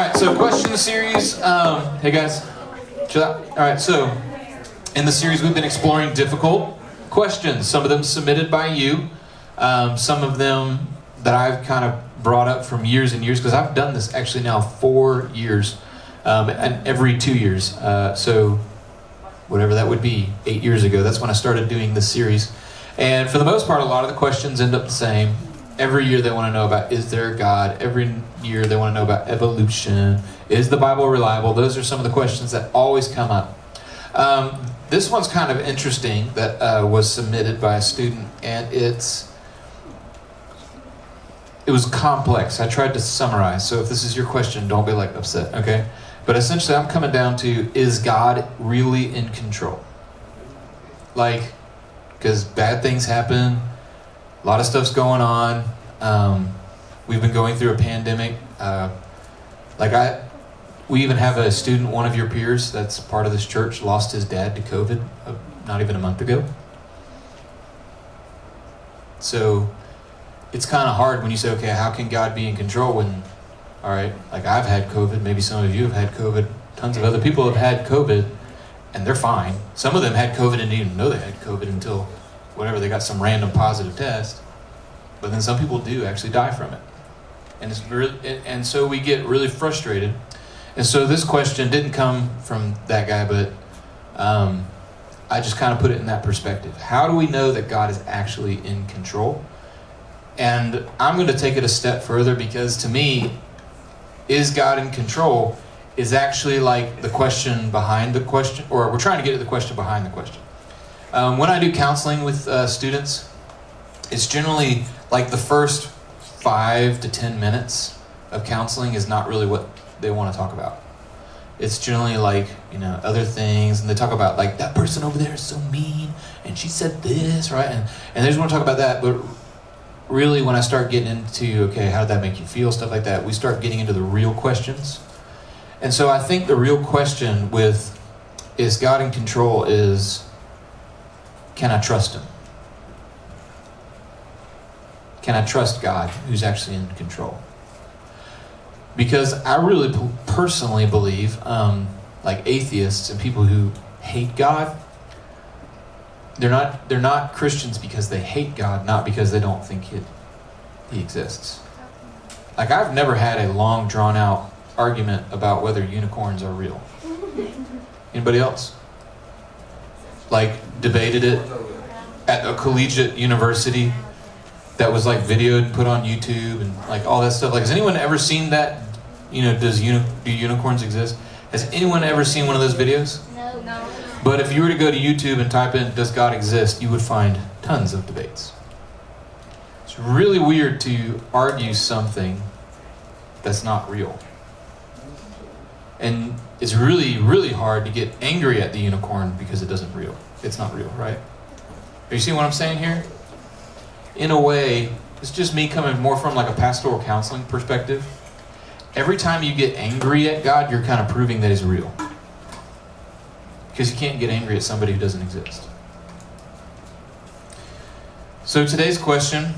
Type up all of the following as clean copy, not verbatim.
right, so question series. Hey guys, chill out. All right, so in the series we've been exploring difficult questions. Some of them submitted by you, some of them that I've kind of brought up from years and years, because I've done this actually now 4 years, and every 2 years. So whatever that would be, 8 years ago, that's when I started doing this series. And for the most part, a lot of the questions end up the same. Every year they want to know about, is there a God? Every year they want to know about evolution. Is the Bible reliable? Those are some of the questions that always come up. This one's kind of interesting that was submitted by a student, and it was complex. I tried to summarize, so if this is your question, don't be like upset, okay? But essentially I'm coming down to, is God really in control? Like, because bad things happen, a lot of stuff's going on. We've been going through a pandemic. We even have a student, one of your peers that's part of this church, lost his dad to COVID not even a month ago. So it's kind of hard when you say, okay, how can God be in control when, all right, like I've had COVID, maybe some of you have had COVID, tons of other people have had COVID, and they're fine. Some of them had COVID and didn't even know they had COVID until whatever, they got some random positive test. But then some people do actually die from it. And it's really, and so we get really frustrated. And so this question didn't come from that guy, but I just kind of put it in that perspective. How do we know that God is actually in control? And I'm going to take it a step further, because to me, is God in control is actually like the question behind the question, or we're trying to get to the question behind the question. When I do counseling with students, it's generally like the first 5 to 10 minutes of counseling is not really what they want to talk about. It's generally like, other things, and they talk about like, that person over there is so mean, and she said this, right? And they just want to talk about that, but really when I start getting into, okay, how did that make you feel, stuff like that, we start getting into the real questions. And so I think the real question with, is God in control, is, can I trust Him? Can I trust God who's actually in control? Because I really personally believe, like atheists and people who hate God, they're not Christians because they hate God, not because they don't think He exists. Like, I've never had a long, drawn-out argument about whether unicorns are real. Anybody else? Like, debated it at a collegiate university that was like videoed and put on YouTube and like all that stuff. Like, has anyone ever seen that? Do unicorns exist? Has anyone ever seen one of those videos? No. But if you were to go to YouTube and type in, does God exist, you would find tons of debates. It's really weird to argue something that's not real. And it's really, really hard to get angry at the unicorn because it's not real, right? Are you seeing what I'm saying here? In a way, it's just me coming more from like a pastoral counseling perspective. Every time you get angry at God, you're kind of proving that He's real. Because you can't get angry at somebody who doesn't exist. So today's question,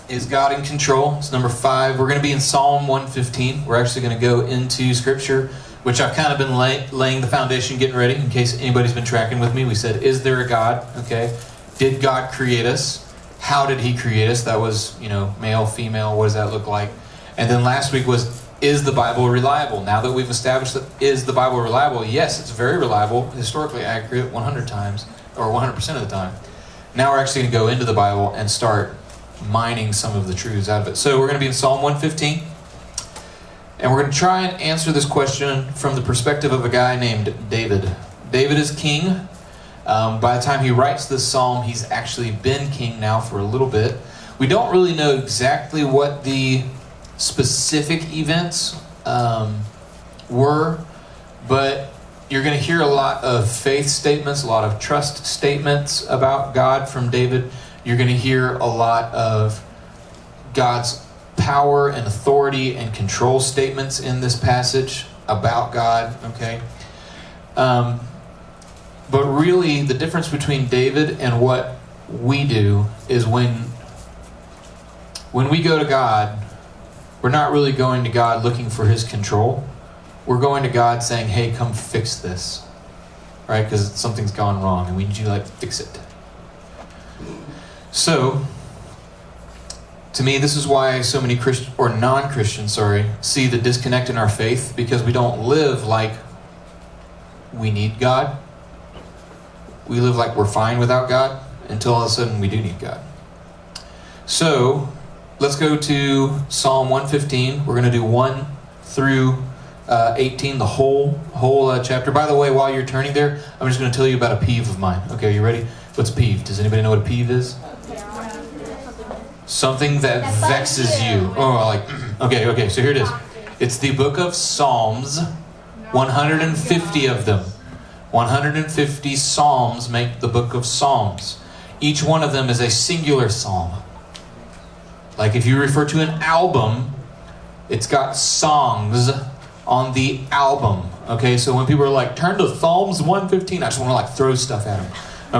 is God in control? It's number 5. We're going to be in Psalm 115. We're actually going to go into Scripture, which I've kind of been laying the foundation, getting ready, in case anybody's been tracking with me. We said, is there a God? Okay. Did God create us? How did He create us? That was, male, female, what does that look like? And then last week was, is the Bible reliable? Now that we've established that, is the Bible reliable? Yes, it's very reliable, historically accurate 100 times, or 100% of the time. Now we're actually going to go into the Bible and start mining some of the truths out of it. So we're going to be in Psalm 115, and we're going to try and answer this question from the perspective of a guy named David. David is king. By the time he writes this psalm, he's actually been king now for a little bit. We don't really know exactly what the specific events were, but you're going to hear a lot of faith statements, a lot of trust statements about God from David. You're going to hear a lot of God's power and authority and control statements in this passage about God, okay? But really, the difference between David and what we do is when we go to God, we're not really going to God looking for his control. We're going to God saying, hey, come fix this. Right? Because something's gone wrong and we need you to like fix it. So, to me, this is why so many Christian or non-Christians, see the disconnect in our faith, because we don't live like we need God. We live like we're fine without God until all of a sudden we do need God. So, let's go to Psalm 115. We're going to do 1 through 18, the whole chapter. By the way, while you're turning there, I'm just going to tell you about a peeve of mine. Okay, are you ready? What's peeve? Does anybody know what a peeve is? Something that vexes you. Okay, so here it is. It's the book of Psalms, 150 of them. 150 Psalms make the book of Psalms. Each one of them is a singular psalm. Like if you refer to an album, it's got songs on the album. Okay, so when people are like, turn to Psalms 115, I just want to like throw stuff at them.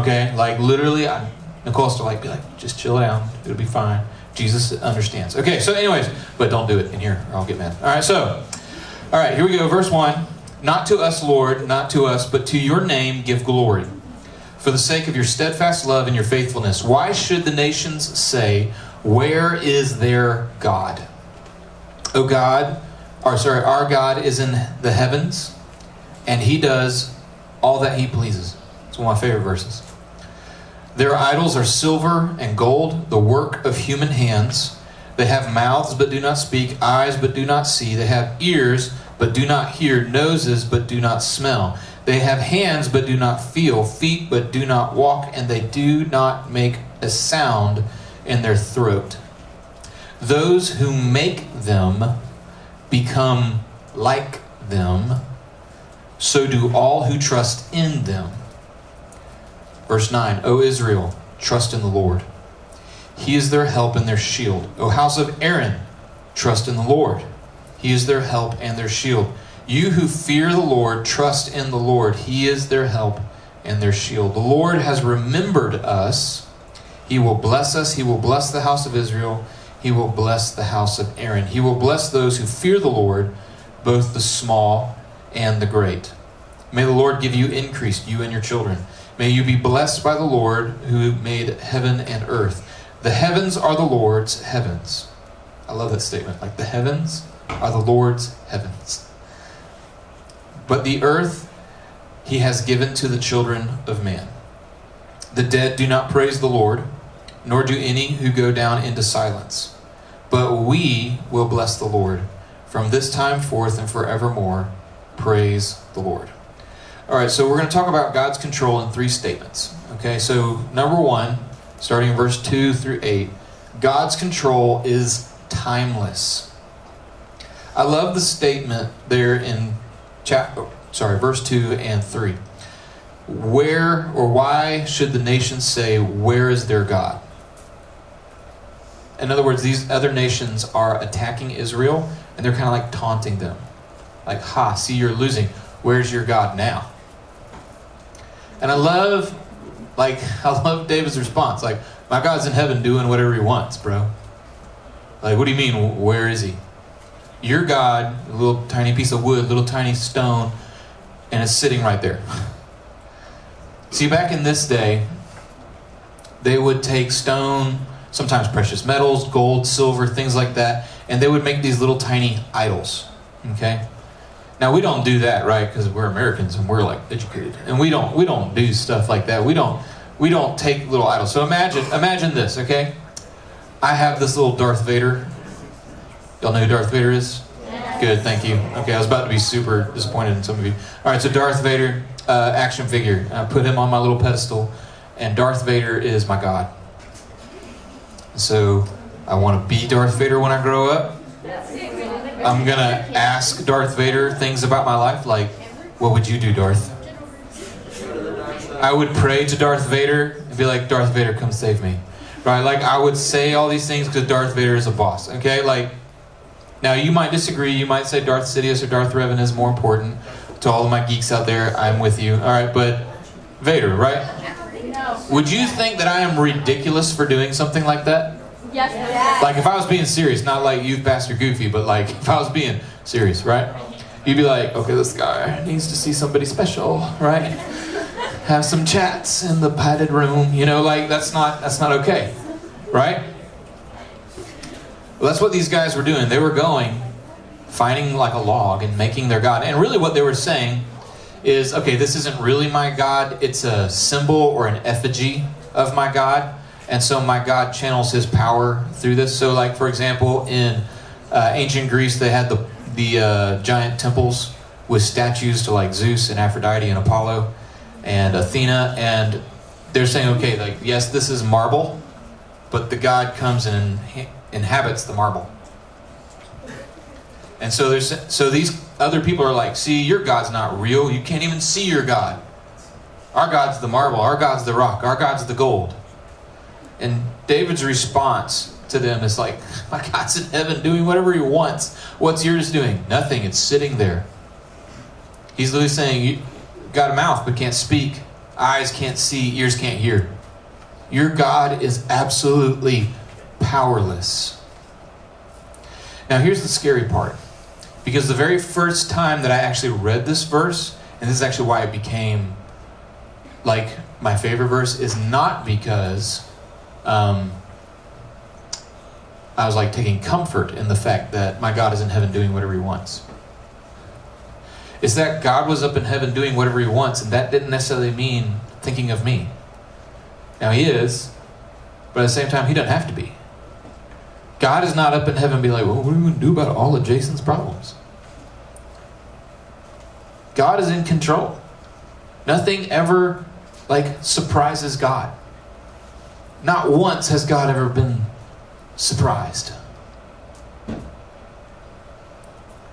Okay, like literally, Nicole's to like be like, just chill down, it'll be fine. Jesus understands. Okay, so anyways, but don't do it in here or I'll get mad. All right, here we go, verse 1. Not to us, Lord, not to us, but to your name give glory, for the sake of your steadfast love and your faithfulness. Why should the nations say, where is their God? Our God is in the heavens, and he does all that he pleases. It's one of my favorite verses. Their idols are silver and gold, the work of human hands. They have mouths but do not speak, eyes but do not see. They have ears but do not hear, noses but do not smell. They have hands but do not feel, feet but do not walk, and they do not make a sound in their throat. Those who make them become like them, so do all who trust in them. Verse 9, O Israel, trust in the Lord. He is their help and their shield. O house of Aaron, trust in the Lord. He is their help and their shield. You who fear the Lord, trust in the Lord. He is their help and their shield. The Lord has remembered us. He will bless us. He will bless the house of Israel. He will bless the house of Aaron. He will bless those who fear the Lord, both the small and the great. May the Lord give you increase, you and your children. May you be blessed by the Lord who made heaven and earth. The heavens are the Lord's heavens. I love that statement. Like the heavens are the Lord's heavens. But the earth he has given to the children of man. The dead do not praise the Lord, nor do any who go down into silence. But we will bless the Lord from this time forth and forevermore. Praise the Lord. All right, so we're going to talk about God's control in 3 statements. Okay, so number 1, starting in verse 2 through 8, God's control is timeless. I love the statement there in verse 2 and 3. Where or why should the nations say, where is their God? In other words, these other nations are attacking Israel, and they're kind of like taunting them. Like, see, you're losing. Where's your God now? And I love David's response. Like, my God's in heaven doing whatever he wants, bro. Like, what do you mean, where is he? Your God, a little tiny piece of wood, little tiny stone, and it's sitting right there. See, back in this day, they would take stone, sometimes precious metals, gold, silver, things like that, and they would make these little tiny idols. Okay? Now we don't do that, right? Because we're Americans and we're like educated, and we don't do stuff like that. We don't take little idols. So imagine this, okay? I have this little Darth Vader. Y'all know who Darth Vader is? Yeah. Good, thank you. Okay, I was about to be super disappointed in some of you. All right, so Darth Vader, action figure. I put him on my little pedestal, and Darth Vader is my God. So I want to be Darth Vader when I grow up. I'm going to ask Darth Vader things about my life, like, what would you do, Darth? I would pray to Darth Vader and be like, Darth Vader, come save me. Right? Like, I would say all these things because Darth Vader is a boss. Okay? Like, now you might disagree. You might say Darth Sidious or Darth Revan is more important. To all of my geeks out there, I'm with you. All right, but Vader, right? Would you think that I am ridiculous for doing something like that? Yes. Like if I was being serious, not like youth pastor goofy, but like if I was being serious, right? You'd be like, okay, this guy needs to see somebody special, right? Have some chats in the padded room, like that's not okay, right? Well, that's what these guys were doing. They were going, finding like a log and making their God. And really what they were saying is, okay, this isn't really my God. It's a symbol or an effigy of my God. And so my God channels his power through this. So like, for example, in ancient Greece, they had the giant temples with statues to like Zeus and Aphrodite and Apollo and Athena. And they're saying, okay, like, yes, this is marble, but the God comes and inhabits the marble. And so these other people are like, see, your God's not real. You can't even see your God. Our God's the marble. Our God's the rock. Our God's the gold. And David's response to them is like, my God's in heaven doing whatever he wants. What's yours doing? Nothing. It's sitting there. He's literally saying, you got a mouth but can't speak. Eyes can't see. Ears can't hear. Your God is absolutely powerless. Now here's the scary part. Because the very first time that I actually read this verse, and this is actually why it became like my favorite verse, is not because I was like taking comfort in the fact that my God is in heaven doing whatever he wants. It's that God was up in heaven doing whatever he wants, and that didn't necessarily mean thinking of me. Now he is, but at the same time he doesn't have to be. God is not up in heaven and be like, well, what are we going to do about all of Jason's problems? God is in control. Nothing ever like surprises God. Not once has God ever been surprised.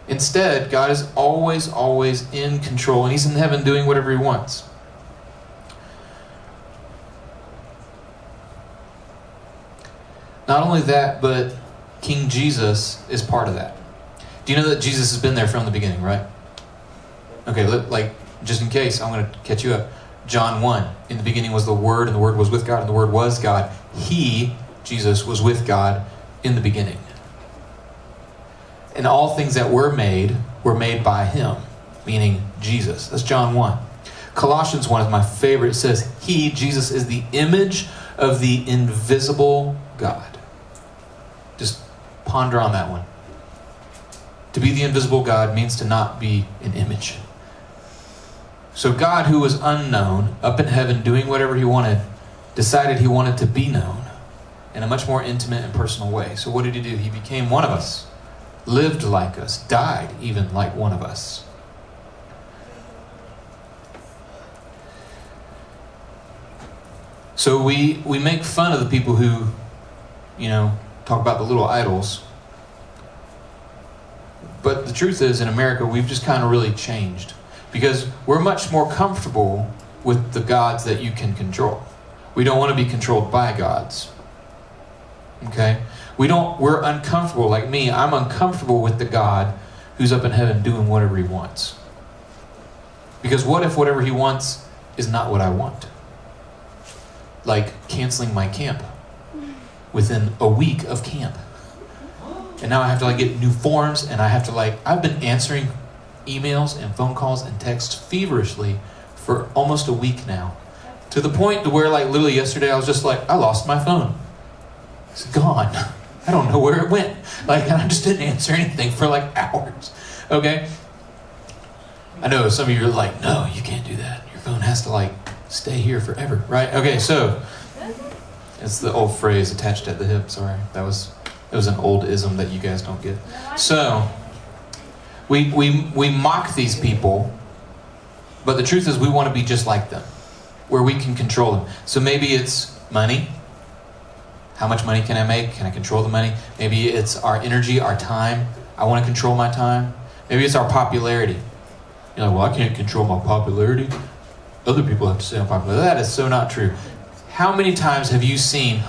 Instead, God is always in control, and he's in heaven doing whatever he wants. Not only that, but King Jesus is part of that. Do you know that Jesus has been there from the beginning, right? Okay, like, just in case, I'm going to catch you up. John 1, in the beginning was the Word, and the Word was with God, and the Word was God. He, Jesus, was with God in the beginning. And all things that were made by him, meaning Jesus. That's John 1. Colossians 1 is my favorite. It says, he, Jesus, is the image of the invisible God. Just ponder on that one. To be the invisible God means to not be an image. So God, who was unknown, up in heaven doing whatever he wanted, decided he wanted to be known in a much more intimate and personal way. So what did he do? He became one of us, lived like us, died even like one of us. So we make fun of the people who, talk about the little idols. But the truth is, in America, we've just kind of really changed. Because we're much more comfortable with the gods that you can control. We don't want to be controlled by gods. Okay? We're uncomfortable, like me, I'm uncomfortable with the God who's up in heaven doing whatever he wants. Because what if whatever he wants is not what I want? Like canceling my camp within a week of camp. And now I have to get new forms, and I have to I've been answering emails and phone calls and texts feverishly for almost a week now. To the point to where literally yesterday I was just I lost my phone. It's gone. I don't know where it went. And I just didn't answer anything for hours. Okay? I know some of you are like, no, you can't do that. Your phone has to stay here forever, right? Okay, so it's the old phrase, attached at the hip. Sorry, it was an old ism that you guys don't get. So we mock these people, but the truth is we want to be just like them, where we can control them. So maybe it's money. How much money can I make? Can I control the money? Maybe it's our energy, our time. I want to control my time. Maybe it's our popularity. You're like, well, I can't control my popularity. Other people have to say I'm popular. That is so not true. How many times have you seen,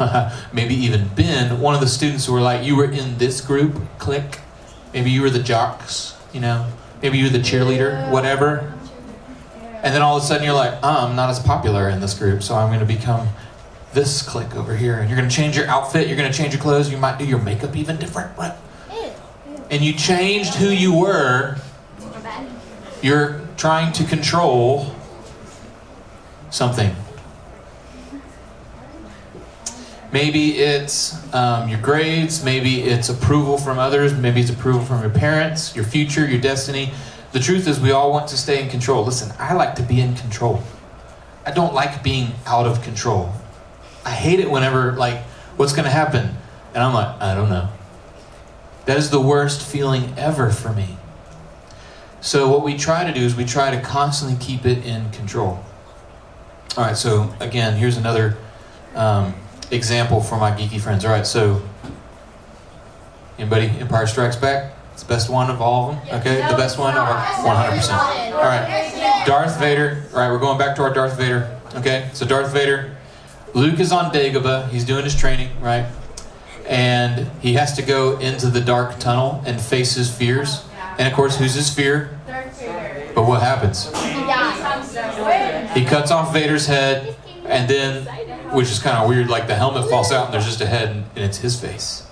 maybe even been, one of the students who were you were in this group, clique, maybe you were the jocks, maybe you were the cheerleader, whatever. And then all of a sudden you're like, I'm not as popular in this group, so I'm going to become this clique over here, and you're going to change your outfit, you're going to change your clothes, you might do your makeup even different, right? And you changed who you were. You're trying to control something. Maybe it's your grades, maybe it's approval from others, maybe it's approval from your parents, your future, your destiny. The truth is we all want to stay in control. Listen, I like to be in control. I don't like being out of control. I hate it whenever, like, what's going to happen? And I'm like, I don't know. That is the worst feeling ever for me. So what we try to do is we try to constantly keep it in control. All right, so again, here's another example for my geeky friends. All right, so anybody, Empire Strikes Back? It's the best one of all of them, okay? The best one? 100%. All right, Darth Vader. All right, we're going back to our Darth Vader, okay? So Darth Vader, Luke is on Dagobah. He's doing his training, right? And he has to go into the dark tunnel and face his fears. And of course, who's his fear? But what happens? He cuts off Vader's head, and then, which is kind of weird, like the helmet falls out and there's just a head and it's his face.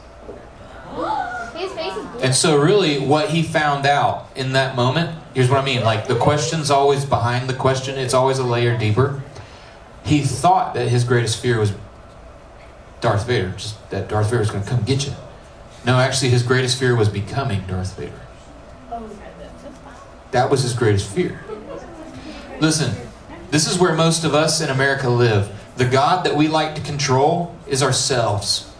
And so really what he found out in that moment, here's what I mean, like the question's always behind the question, it's always a layer deeper. He thought that his greatest fear was Darth Vader, just that Darth Vader was going to come get you. No, actually his greatest fear was becoming Darth Vader. That was his greatest fear. Listen, this is where most of us in America live. The God that we like to control is ourselves.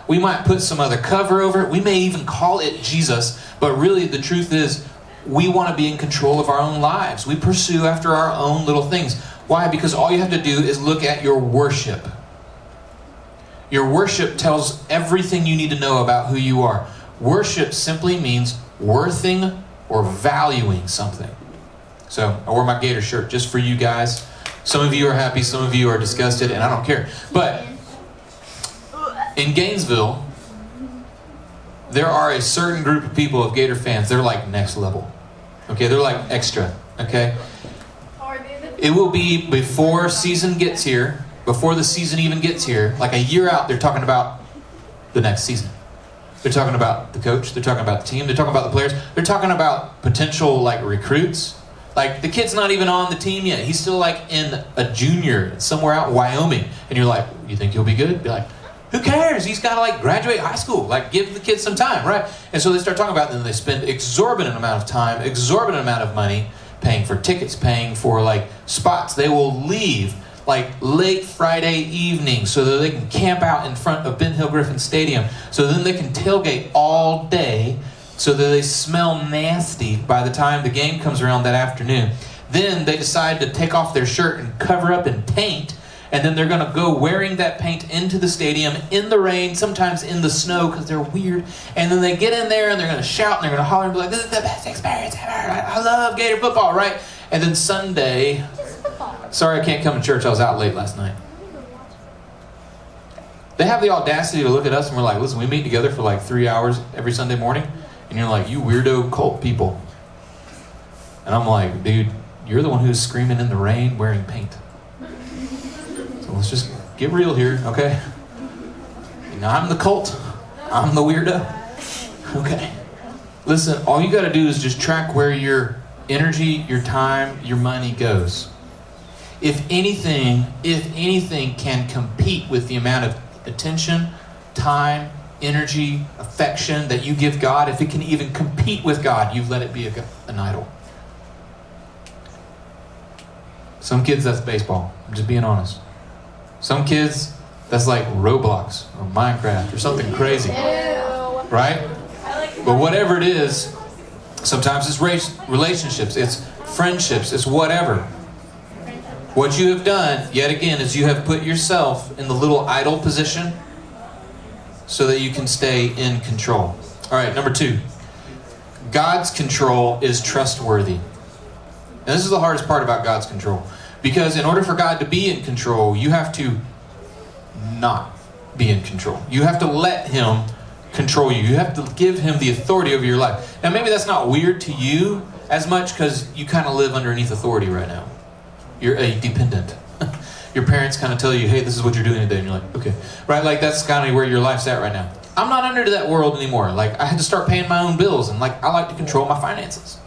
We might put some other cover over it. We may even call it Jesus. But really, the truth is, we want to be in control of our own lives. We pursue after our own little things. Why? Because all you have to do is look at your worship. Your worship tells everything you need to know about who you are. Worship simply means worthing or valuing something. So, I wore my Gator shirt just for you guys. Some of you are happy, some of you are disgusted, and I don't care. But in Gainesville, there are a certain group of people of Gator fans. They're like next level. Okay, they're like extra. Okay? It will be before season gets here, before the season even gets here, like a year out, they're talking about the next season. They're talking about the coach, they're talking about the team, they're talking about the players, they're talking about potential like recruits. Like the kid's not even on the team yet. He's still like in a junior somewhere out in Wyoming. And you're like, you think he'll be good? Be like, who cares? He's got to like graduate high school. Like give the kid some time, right? And so they start talking about it and they spend exorbitant amount of time, exorbitant amount of money paying for tickets, paying for like spots. They will leave like late Friday evening so that they can camp out in front of Ben Hill Griffin Stadium. So then they can tailgate all day so that they smell nasty by the time the game comes around that afternoon. Then they decide to take off their shirt and cover up in paint, and then they're going to go wearing that paint into the stadium in the rain, sometimes in the snow because they're weird. And then they get in there and they're going to shout and they're going to holler and be like, this is the best experience ever. I love Gator football, right? And then Sunday, sorry I can't come to church, I was out late last night. They have the audacity to look at us and we're like, listen, we meet together for like 3 hours every Sunday morning. And you're like, you weirdo cult people. And I'm like, dude, you're the one who's screaming in the rain wearing paint. So let's just get real here, okay? You know, I'm the cult. I'm the weirdo. Okay. Listen, all you got to do is just track where your energy, your time, your money goes. If anything can compete with the amount of attention, time, energy, affection that you give God, if it can even compete with God, you've let it be an idol. Some kids, that's baseball. I'm just being honest. Some kids, that's like Roblox or Minecraft or something crazy. Right? But whatever it is, sometimes it's relationships, it's friendships, it's whatever. What you have done, yet again, is you have put yourself in the little idol position so that you can stay in control. All right, number 2. God's control is trustworthy. And this is the hardest part about God's control. Because in order for God to be in control, you have to not be in control. You have to let Him control you. You have to give Him the authority over your life. Now, maybe that's not weird to you as much because you kind of live underneath authority right now. You're a dependent. your parents kind of tell you, hey, this is what you're doing today, and you're like, okay, right? Like that's kind of where your life's at right now. I'm not under that world anymore. Like I had to start paying my own bills, and like I like to control my finances.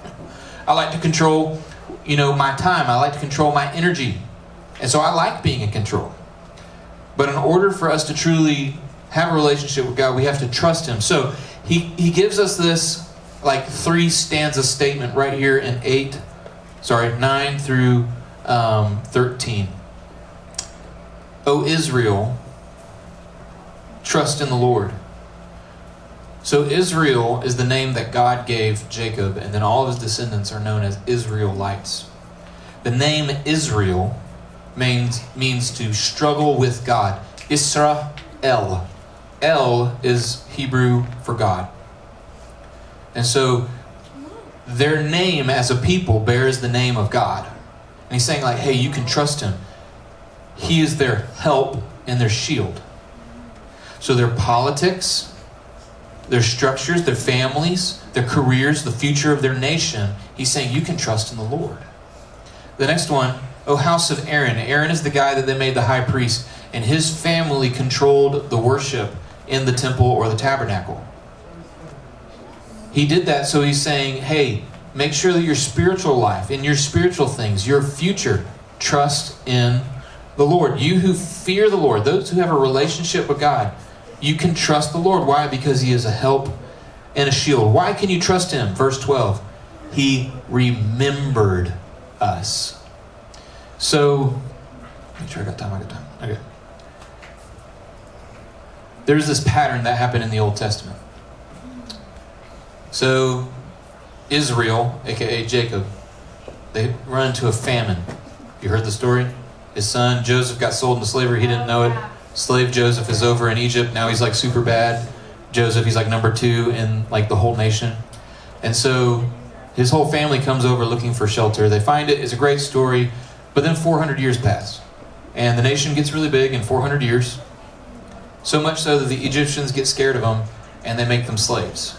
I like to control, my time. I like to control my energy, and so I like being in control. But in order for us to truly have a relationship with God, we have to trust Him. So He gives us this like 3 stanza statement right here in 9 through 13. O Israel, trust in the Lord. So Israel is the name that God gave Jacob, and then all of his descendants are known as Israelites. The name Israel means to struggle with God. Israel. El is Hebrew for God. And so their name as a people bears the name of God. And he's saying like, hey, you can trust Him. He is their help and their shield. So their politics, their structures, their families, their careers, the future of their nation, he's saying you can trust in the Lord. The next one, O house of Aaron. Aaron is the guy that they made the high priest, and his family controlled the worship in the temple or the tabernacle. He did that, so he's saying, hey, make sure that your spiritual life, in your spiritual things, your future, trust in the Lord. You who fear the Lord, those who have a relationship with God, you can trust the Lord. Why? Because He is a help and a shield. Why can you trust Him? Verse 12. He remembered us. So, make sure I got time. Okay. There's this pattern that happened in the Old Testament. So, Israel, aka Jacob, they run into a famine. You heard the story? His son Joseph got sold into slavery. He didn't know it. Slave Joseph is over in Egypt. Now he's like super bad. Joseph, he's like number 2 in like the whole nation. And so his whole family comes over looking for shelter. They find it. It's a great story. But then 400 years pass. And the nation gets really big in 400 years. So much so that the Egyptians get scared of them and they make them slaves.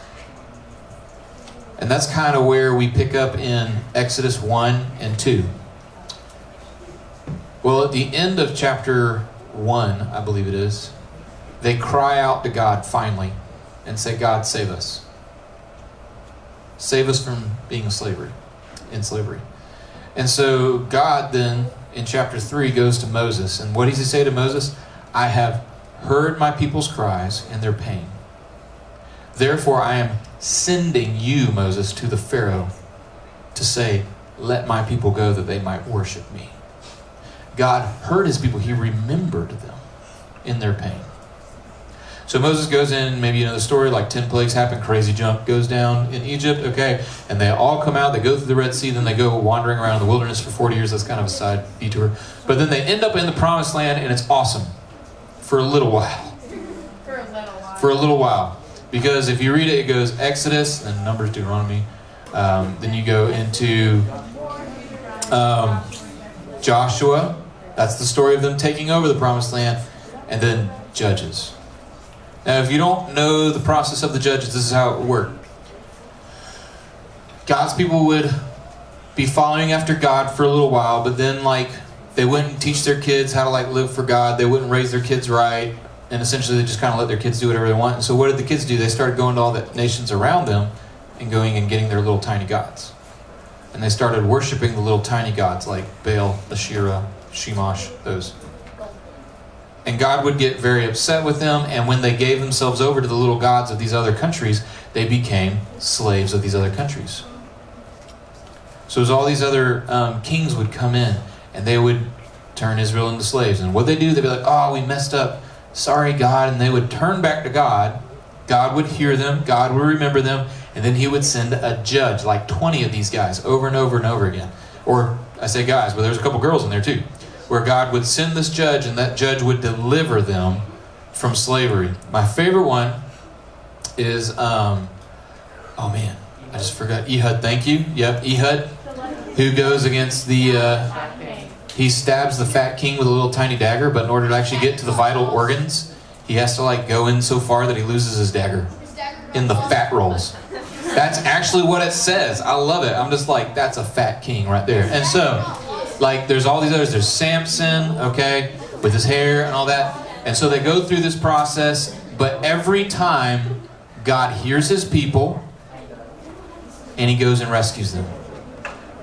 And that's kind of where we pick up in Exodus 1 and 2. Well, at the end of chapter 1, I believe it is, they cry out to God finally and say, God, save us. Save us from being in slavery. And so God then, in chapter 3, goes to Moses. And what does He say to Moses? I have heard my people's cries and their pain. Therefore I am sending you, Moses, to the Pharaoh to say, let my people go that they might worship me. God heard His people. He remembered them in their pain. So Moses goes in, maybe you know the story, like 10 plagues happen, crazy junk goes down in Egypt, okay, and they all come out, they go through the Red Sea, then they go wandering around in the wilderness for 40 years. That's kind of a side detour. But then they end up in the Promised Land, and it's awesome for a little while. For a little while. Because if you read it, it goes Exodus, and Numbers, Deuteronomy, then you go into Joshua. That's the story of them taking over the Promised Land, and then Judges. Now, if you don't know the process of the Judges, this is how it worked. God's people would be following after God for a little while, but then, they wouldn't teach their kids how to, live for God. They wouldn't raise their kids right, and essentially they just kind of let their kids do whatever they want. And so what did the kids do? They started going to all the nations around them and going and getting their little tiny gods. And they started worshiping the little tiny gods like Baal, Asherah, Shemash, those. And God would get very upset with them, and when they gave themselves over to the little gods of these other countries, they became slaves of these other countries. So as all these other kings would come in, and they would turn Israel into slaves. And what they do, they'd be like, oh, we messed up. Sorry, God. And they would turn back to God. God would hear them. God would remember them. And then He would send a judge, like 20 of these guys, over and over and over again. Or, I say guys, but there's a couple girls in there too. Where God would send this judge, and that judge would deliver them from slavery. My favorite one is, oh man, I just forgot. Ehud, thank you. Yep, Ehud, who goes against the, he stabs the fat king with a little tiny dagger, but in order to actually get to the vital organs, he has to go in so far that he loses his dagger in the fat rolls. That's actually what it says. I love it. I'm just like, that's a fat king right there. And so, Like there's all these others. There's Samson, okay, with his hair and all that. And so they go through this process, but every time God hears his people and he goes and rescues them.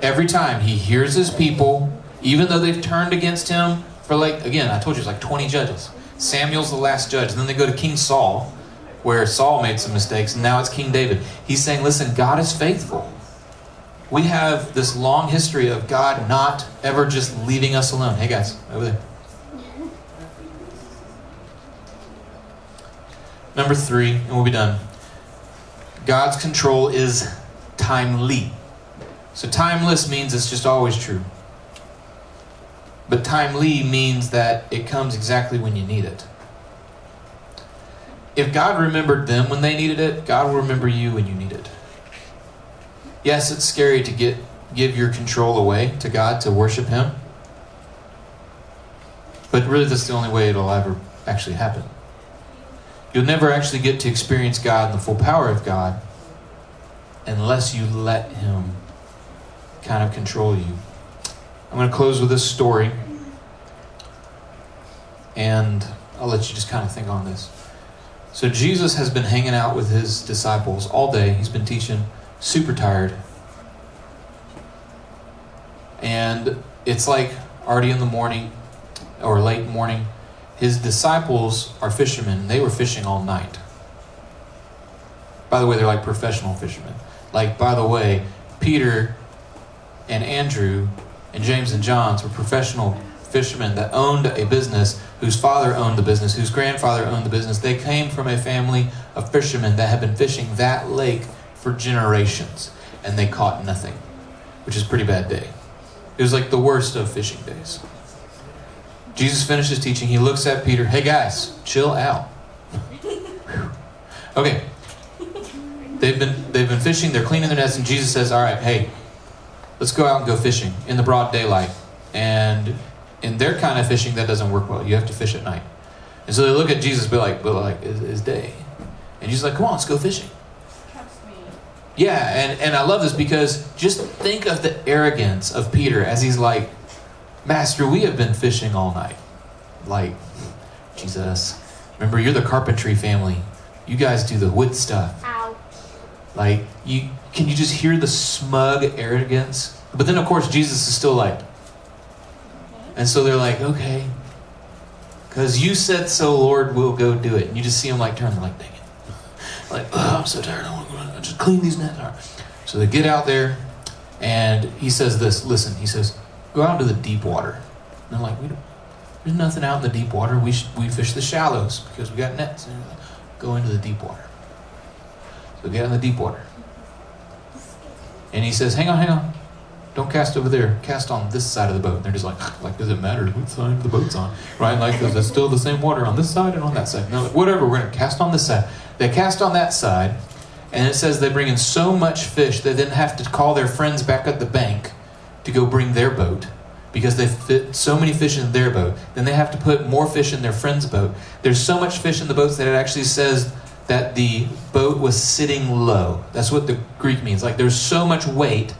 Every time he hears his people, even though they've turned against him for like, again, I told you, it's like 20 judges. Samuel's the last judge. And then they go to King Saul, where Saul made some mistakes, and now it's King David. He's saying, listen, God is faithful. We have this long history of God not ever just leaving us alone. Hey guys, over there. Number 3, and we'll be done. God's control is timely. So timeless means it's just always true. But timely means that it comes exactly when you need it. If God remembered them when they needed it, God will remember you when you need it. Yes, it's scary to give your control away to God to worship him. But really that's the only way it'll ever actually happen. You'll never actually get to experience God and the full power of God unless you let him kind of control you. I'm going to close with this story, and I'll let you just kind of think on this. So Jesus has been hanging out with his disciples all day. He's been teaching, super tired. And it's like already in the morning or late morning. His disciples are fishermen. They were fishing all night. By the way, they're like professional fishermen. Like, by the way, Peter and Andrew and James and John were professional fishermen that owned a business, whose father owned the business, whose grandfather owned the business. They came from a family of fishermen that had been fishing that lake for generations, and they caught nothing, which is a pretty bad day. It was like the worst of fishing days. Jesus finishes teaching. He looks at Peter. Hey guys, chill out. Okay. They've been fishing. They're cleaning their nets, and Jesus says, all right, hey, let's go out and go fishing in the broad daylight. And in their kind of fishing, that doesn't work well. You have to fish at night. And so they look at Jesus, but it's day. And Jesus is like, come on, let's go fishing. Trust me. Yeah, and I love this because just think of the arrogance of Peter as he's like, Master, we have been fishing all night. Like, Jesus, remember, you're the carpentry family. You guys do the wood stuff. Ow. Like, can you just hear the smug arrogance? But then, of course, Jesus is still like, and so they're like, okay, because you said so, Lord, we'll go do it. And you just see them like turn, they're like, dang it. Like, oh, I'm so tired. I want to just clean these nets. All right. So they get out there, and he says this, listen, he says, go out into the deep water. And they're like, there's nothing out in the deep water. We fish the shallows because we got nets. And like, go into the deep water. So get in the deep water. And he says, hang on. Don't cast over there. Cast on this side of the boat. And they're just like, does it matter what side the boat's on? Right? Like, there's still the same water on this side and on that side. No, whatever, we're going to cast on this side. They cast on that side, and it says they bring in so much fish, they then have to call their friends back at the bank to go bring their boat, because they fit so many fish in their boat. Then they have to put more fish in their friend's boat. There's so much fish in the boats that it actually says that the boat was sitting low. That's what the Greek means. Like, there's so much weight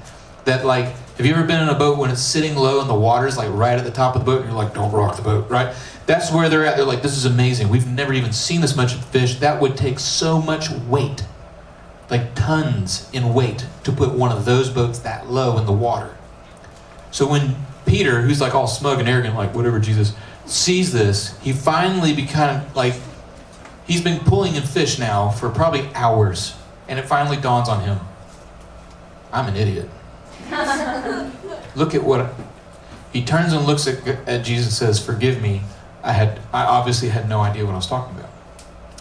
that, like, have you ever been in a boat when it's sitting low and the water's like right at the top of the boat and you're like, don't rock the boat, right? That's where they're at. They're like, this is amazing. We've never even seen this much fish. That would take so much weight, like tons in weight, to put one of those boats that low in the water. So when Peter, who's like all smug and arrogant, like whatever, Jesus, sees this, he finally becomes like, he's been pulling in fish now for probably hours, and it finally dawns on him, I'm an idiot. Look at what he turns and looks at Jesus and says, forgive me, I obviously had no idea what I was talking about.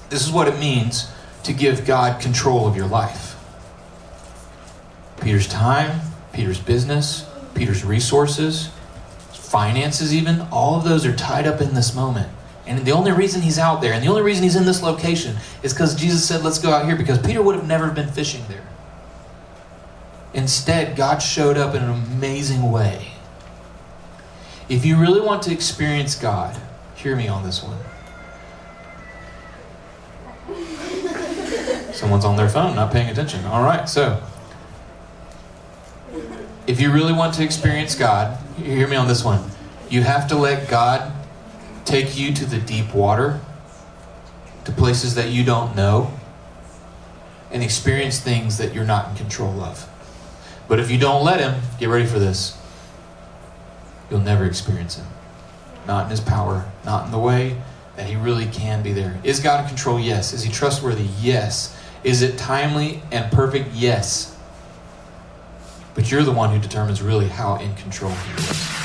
This is what it means to give God control of your life. Peter's time, Peter's business, Peter's resources, finances even, all of those are tied up in this moment. And the only reason he's out there, and the only reason he's in this location, is because Jesus said, let's go out here, because Peter would have never been fishing there. Instead, God showed up in an amazing way. If you really want to experience God, hear me on this one. Someone's on their phone, not paying attention. All right, so if you really want to experience God, hear me on this one. You have to let God take you to the deep water, to places that you don't know, and experience things that you're not in control of. But if you don't let him, get ready for this, you'll never experience him. Not in his power, not in the way that he really can be there. Is God in control? Yes. Is he trustworthy? Yes. Is it timely and perfect? Yes. But you're the one who determines really how in control he is.